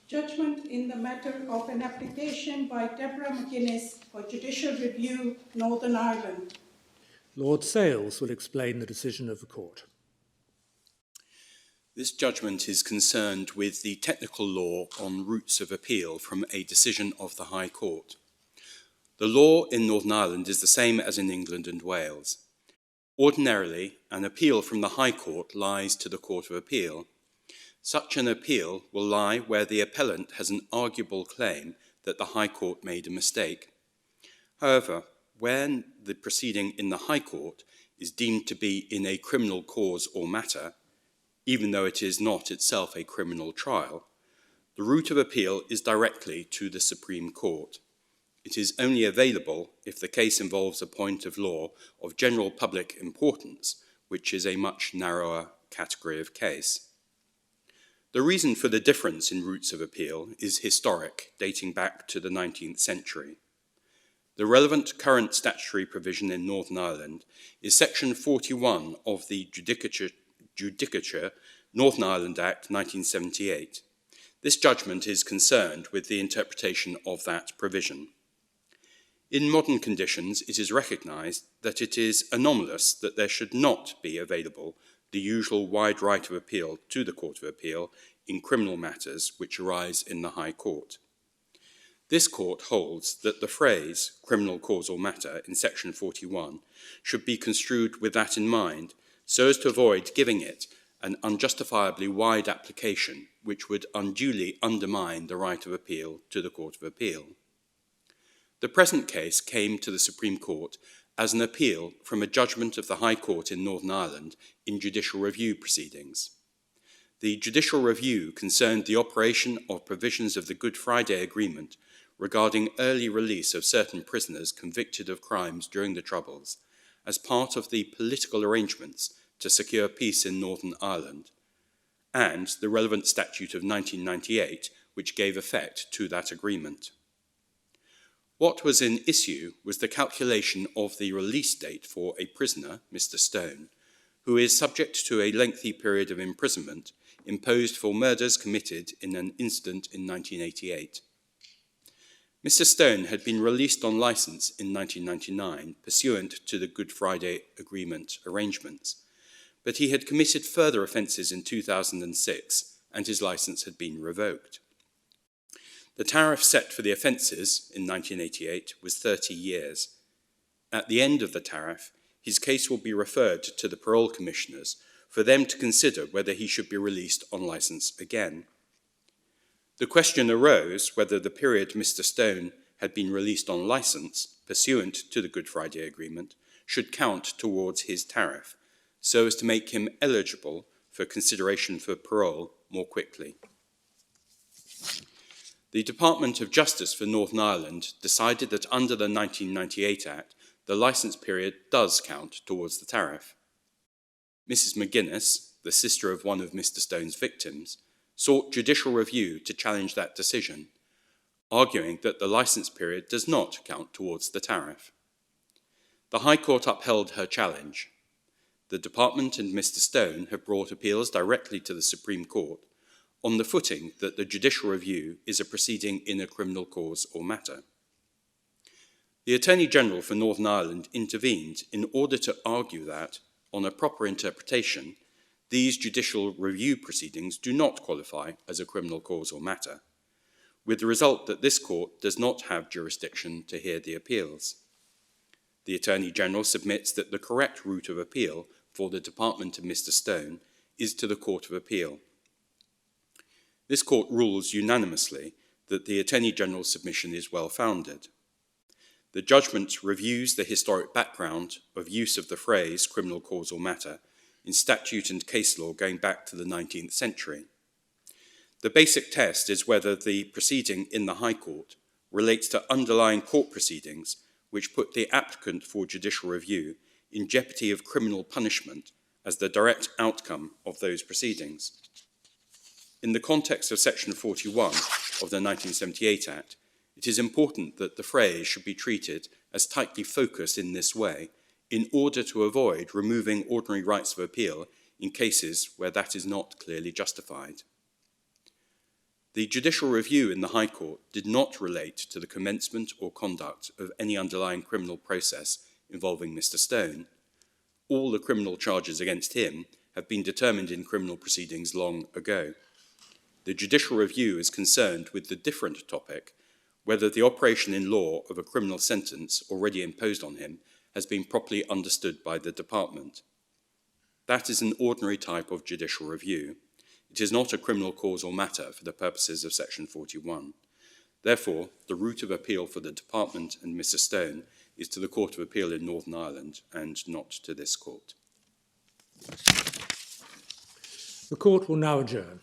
Judgment in the matter of an application by Deborah McGuinness for judicial review, Northern Ireland. Lord Sales will explain the decision of the court. This judgment is concerned with the technical law on routes of appeal from a decision of the High Court. The law in Northern Ireland is the same as in England and Wales. Ordinarily, an appeal from the High Court lies to the Court of Appeal. Such an appeal will lie where the appellant has an arguable claim that the High Court made a mistake. However, when the proceeding in the High Court is deemed to be in a criminal cause or matter, even though it is not itself a criminal trial, the route of appeal is directly to the Supreme Court. It is only available if the case involves a point of law of general public importance, which is a much narrower category of case. The reason for the difference in routes of appeal is historic, dating back to the 19th century. The relevant current statutory provision in Northern Ireland is Section 41 of the Judicature Northern Ireland Act 1978. This judgment is concerned with the interpretation of that provision. In modern conditions, it is recognised that it is anomalous that there should not be available the usual wide right of appeal to the Court of Appeal in criminal matters which arise in the High Court. This court holds that the phrase criminal cause or matter in Section 41 should be construed with that in mind, so as to avoid giving it an unjustifiably wide application which would unduly undermine the right of appeal to the Court of Appeal. The present case came to the Supreme Court as an appeal from a judgment of the High Court in Northern Ireland in judicial review proceedings. The judicial review concerned the operation of provisions of the Good Friday Agreement regarding early release of certain prisoners convicted of crimes during the Troubles as part of the political arrangements to secure peace in Northern Ireland, and the relevant statute of 1998, which gave effect to that agreement. What was in issue was the calculation of the release date for a prisoner, Mr. Stone, who is subject to a lengthy period of imprisonment imposed for murders committed in an incident in 1988. Mr. Stone had been released on licence in 1999 pursuant to the Good Friday Agreement arrangements, but he had committed further offences in 2006 and his licence had been revoked. The tariff set for the offences in 1988 was 30 years. At the end of the tariff, his case will be referred to the parole commissioners for them to consider whether he should be released on licence again. The question arose whether the period Mr. Stone had been released on licence, pursuant to the Good Friday Agreement, should count towards his tariff, so as to make him eligible for consideration for parole more quickly. The Department of Justice for Northern Ireland decided that under the 1998 Act, the licence period does count towards the tariff. Mrs. McGuinness, the sister of one of Mr. Stone's victims, sought judicial review to challenge that decision, arguing that the licence period does not count towards the tariff. The High Court upheld her challenge. The Department and Mr. Stone have brought appeals directly to the Supreme Court on the footing that the judicial review is a proceeding in a criminal cause or matter. The Attorney General for Northern Ireland intervened in order to argue that, on a proper interpretation, these judicial review proceedings do not qualify as a criminal cause or matter, with the result that this court does not have jurisdiction to hear the appeals. The Attorney General submits that the correct route of appeal for the Department of Mr. Stone is to the Court of Appeal. This court rules unanimously that the Attorney General's submission is well-founded. The judgment reviews the historic background of use of the phrase criminal cause or matter in statute and case law going back to the 19th century. The basic test is whether the proceeding in the High Court relates to underlying court proceedings which put the applicant for judicial review in jeopardy of criminal punishment as the direct outcome of those proceedings. In the context of Section 41 of the 1978 Act, it is important that the phrase should be treated as tightly focused in this way in order to avoid removing ordinary rights of appeal in cases where that is not clearly justified. The judicial review in the High Court did not relate to the commencement or conduct of any underlying criminal process involving Mr. Stone. All the criminal charges against him have been determined in criminal proceedings long ago. The judicial review is concerned with the different topic whether the operation in law of a criminal sentence already imposed on him has been properly understood by the department. That is an ordinary type of judicial review. It is not a criminal cause or matter for the purposes of Section 41. Therefore, the route of appeal for the department and Mr. Stone is to the Court of Appeal in Northern Ireland and not to this court. The court will now adjourn.